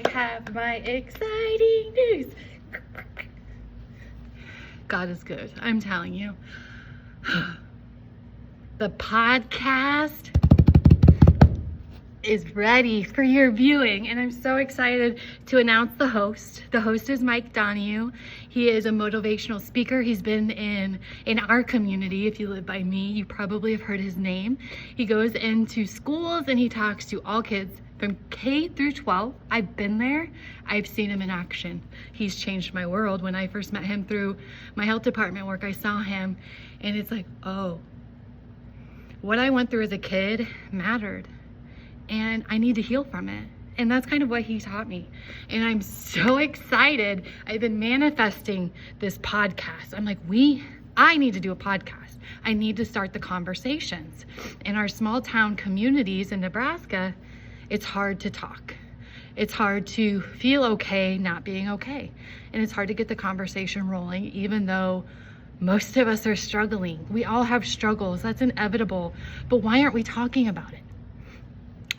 I have my exciting news. God is good, I'm telling you. The podcast is ready for your viewing, and I'm so excited to announce the host. The host is Mike Donahue. He is a motivational speaker. He's been in our community. If you live by me, you probably have heard his name. He goes into schools and he talks to all kids from K through 12. I've been there. I've seen him in action. He's changed my world. When I first met him through my health department work, I saw him and it's like, oh, what I went through as a kid mattered. And I need to heal from it. And that's kind of what he taught me. And I'm so excited. I've been manifesting this podcast. I'm like, I need to do a podcast. I need to start the conversations. In our small town communities in Nebraska, it's hard to talk. It's hard to feel okay not being okay. And it's hard to get the conversation rolling, even though most of us are struggling. We all have struggles. That's inevitable. But why aren't we talking about it?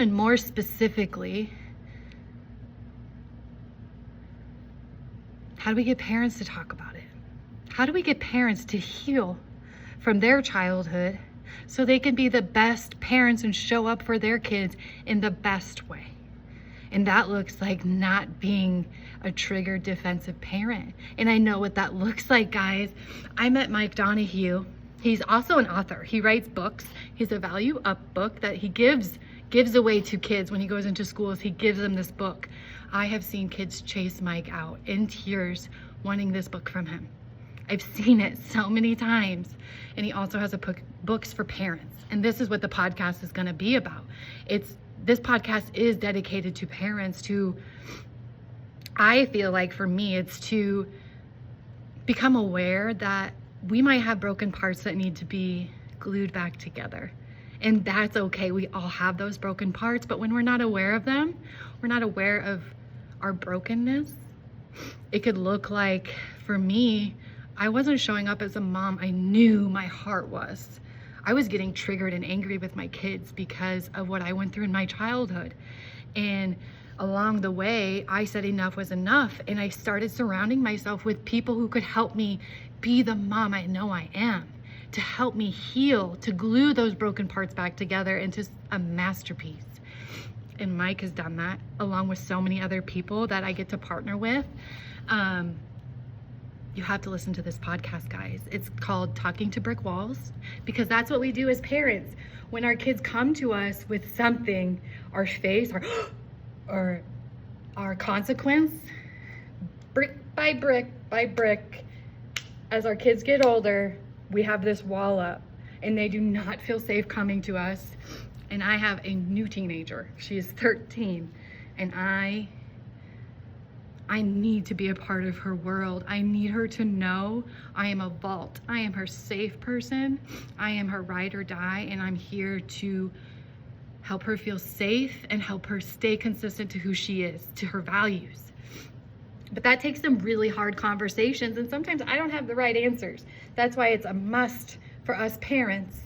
And more specifically, how do we get parents to talk about it? How do we get parents to heal from their childhood so they can be the best parents and show up for their kids in the best way? And that looks like not being a triggered defensive parent. And I know what that looks like, guys. I met Mike Donahue. He's also an author. He writes books. He's a value up book that he gives away to kids when he goes into schools. He gives them this book. I have seen kids chase Mike out in tears wanting this book from him. I've seen it so many times. And he also has books for parents. And this is what the podcast is going to be about. This podcast is dedicated to parents I feel like for me, it's to become aware that we might have broken parts that need to be glued back together. And that's okay. We all have those broken parts, but when we're not aware of them, we're not aware of our brokenness. It could look like, for me, I wasn't showing up as a mom I knew my heart was. I was getting triggered and angry with my kids because of what I went through in my childhood. And along the way, I said enough was enough. And I started surrounding myself with people who could help me be the mom I know I am, to help me heal, to glue those broken parts back together into a masterpiece. And Mike has done that along with so many other people that I get to partner with. You have to listen to this podcast, guys. It's called Talking to Brick Walls, because that's what we do as parents. When our kids come to us with something, our face, or our consequence, brick by brick by brick, as our kids get older, we have this wall up and they do not feel safe coming to us. And I have a new teenager. She is 13 and I need to be a part of her world. I need her to know I am a vault. I am her safe person. I am her ride or die, and I'm here to help her feel safe and help her stay consistent to who she is, to her values. But that takes some really hard conversations, and sometimes I don't have the right answers. That's why it's a must for us parents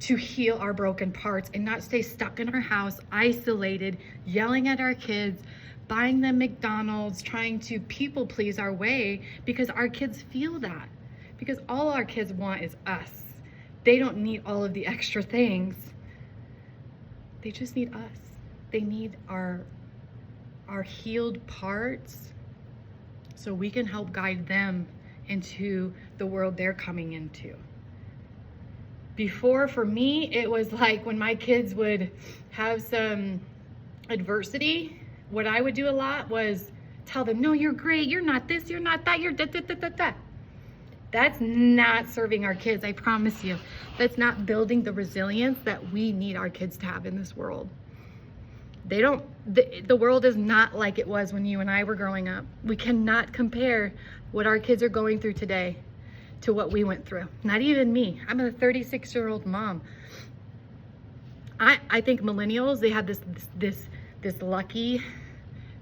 to heal our broken parts and not stay stuck in our house, isolated, yelling at our kids, buying them McDonald's, trying to people please our way, because our kids feel that. Because all our kids want is us. They don't need all of the extra things. They just need us. They need our healed parts so we can help guide them into the world they're coming into. Before, for me, it was like when my kids would have some adversity, what I would do a lot was tell them, no, you're great, you're not this, you're not that, you're da. That's not serving our kids, I promise you. That's not building the resilience that we need our kids to have in this world. The world is not like it was when you and I were growing up. We cannot compare what our kids are going through today to what we went through. Not even me. I'm a 36-year-old mom. I think millennials, they have this lucky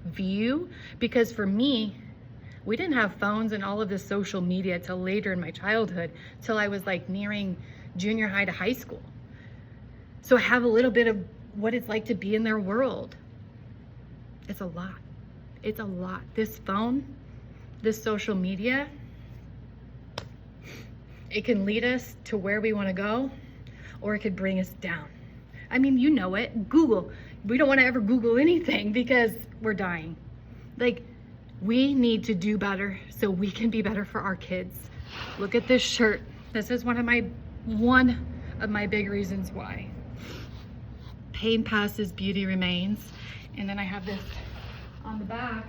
view, because for me, we didn't have phones and all of this social media till later in my childhood, till I was like nearing junior high to high school. So I have a little bit of what it's like to be in their world. It's a lot. It's a lot. This phone, this social media, it can lead us to where we want to go, or it could bring us down. I mean, you know it. Google. We don't want to ever Google anything because we're dying. Like, we need to do better so we can be better for our kids. Look at this shirt. This is one of my big reasons why. Pain passes, beauty remains. And then I have this on the back.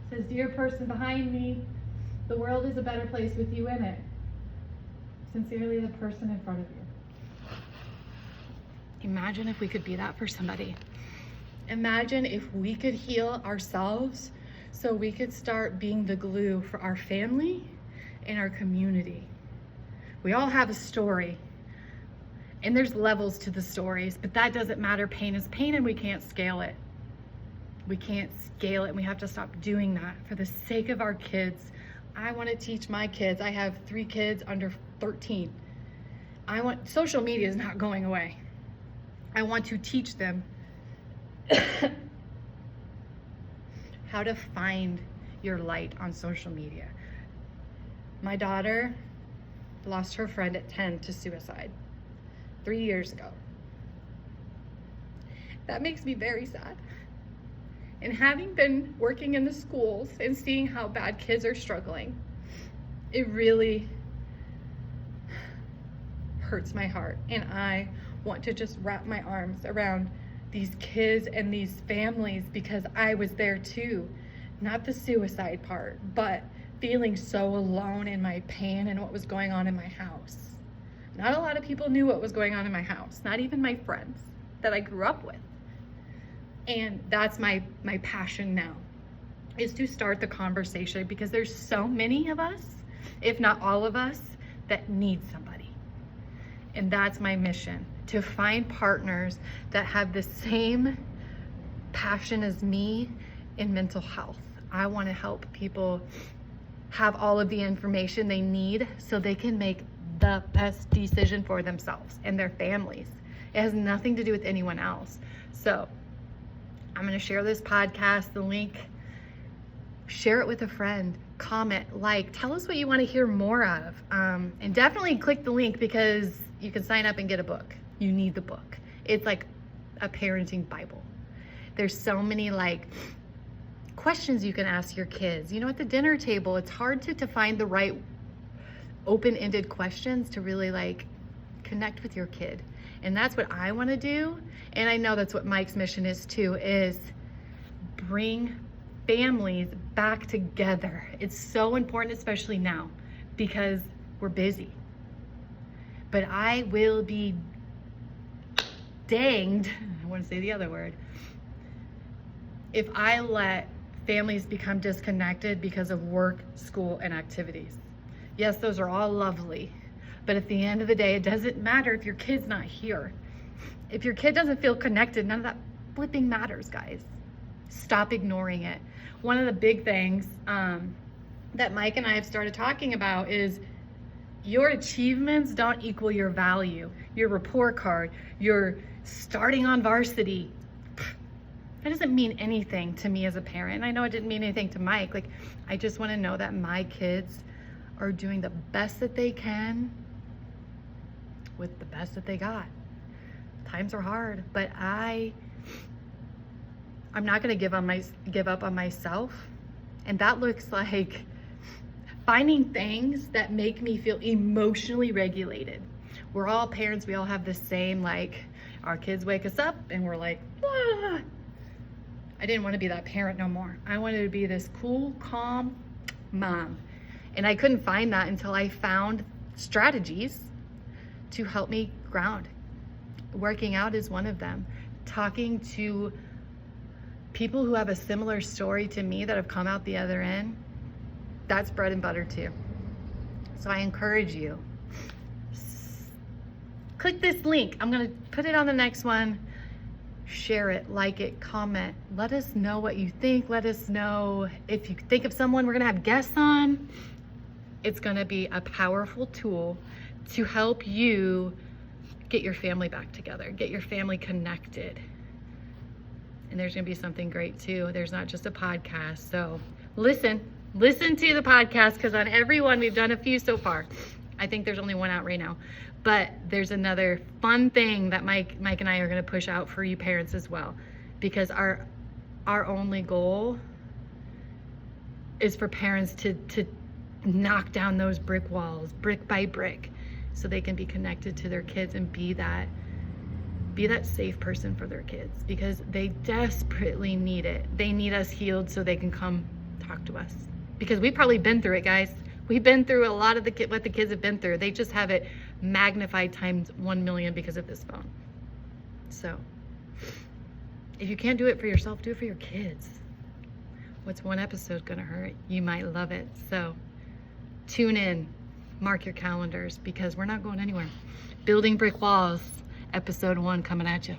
It says, "Dear person behind me, the world is a better place with you in it. Sincerely, the person in front of you." Imagine if we could be that for somebody. Imagine if we could heal ourselves so we could start being the glue for our family and our community. We all have a story, and there's levels to the stories, but that doesn't matter. Pain is pain, and we can't scale it. We can't scale it, and we have to stop doing that for the sake of our kids. I want to teach my kids. I have 3 kids under 13. Social media is not going away. I want to teach them how to find your light on social media. My daughter lost her friend at 10 to suicide 3 years ago. That makes me very sad. And having been working in the schools and seeing how bad kids are struggling, it really hurts my heart. And I want to just wrap my arms around these kids and these families, because I was there too. Not the suicide part, but feeling so alone in my pain and what was going on in my house. Not a lot of people knew what was going on in my house, not even my friends that I grew up with. And that's my passion now, is to start the conversation, because there's so many of us, if not all of us, that need somebody. And that's my mission, to find partners that have the same passion as me in mental health. I want to help people have all of the information they need so they can make the best decision for themselves and their families. It has nothing to do with anyone else. So I'm going to share this podcast, the link, share it with a friend, comment, tell us what you want to hear more of. And definitely click the link, because you can sign up and get a book. You need the book. It's like a parenting Bible. There's so many questions you can ask your kids. At the dinner table, it's hard to find the right open-ended questions to really connect with your kid. And that's what I want to do. And I know that's what Mike's mission is too, is bring families back together. It's so important, especially now, because we're busy. But I will be danged, I want to say the other word, if I let families become disconnected because of work, school, and activities. Yes, those are all lovely, but at the end of the day, it doesn't matter if your kid's not here. If your kid doesn't feel connected, none of that flipping matters, guys. Stop ignoring it. One of the big things that Mike and I have started talking about is your achievements don't equal your value. Your report card, your starting on varsity, that doesn't mean anything to me as a parent. And I know it didn't mean anything to Mike. I just want to know that my kids are doing the best that they can with the best that they got. Times are hard, but I'm not going to give up on myself. And that looks like finding things that make me feel emotionally regulated. We're all parents. We all have the same, our kids wake us up and we're like, ah. I didn't want to be that parent no more. I wanted to be this cool, calm mom. And I couldn't find that until I found strategies to help me ground. Working out is one of them. Talking to people who have a similar story to me that have come out the other end, that's bread and butter too. So I encourage you, click this link. I'm going to put it on the next one. Share it, like it, comment. Let us know what you think. Let us know if you think of someone we're going to have guests on. It's going to be a powerful tool to help you get your family back together, get your family connected, And there's going to be something great too. There's not just a podcast. So listen to the podcast, because on every one, we've done a few so far. I think there's only one out right now. But there's another fun thing that Mike and I are going to push out for you parents as well. Because our only goal is for parents to knock down those brick walls, brick by brick, so they can be connected to their kids and be that safe person for their kids, because they desperately need it. They need us healed so they can come talk to us, because we've probably been through it, guys. We've been through a lot of what the kids have been through. They just have it magnified times 1 million because of this phone. So if you can't do it for yourself, do it for your kids. What's one episode gonna hurt? You might love it. So tune in, mark your calendars, because we're not going anywhere. Building Brick Walls, episode 1 coming at you.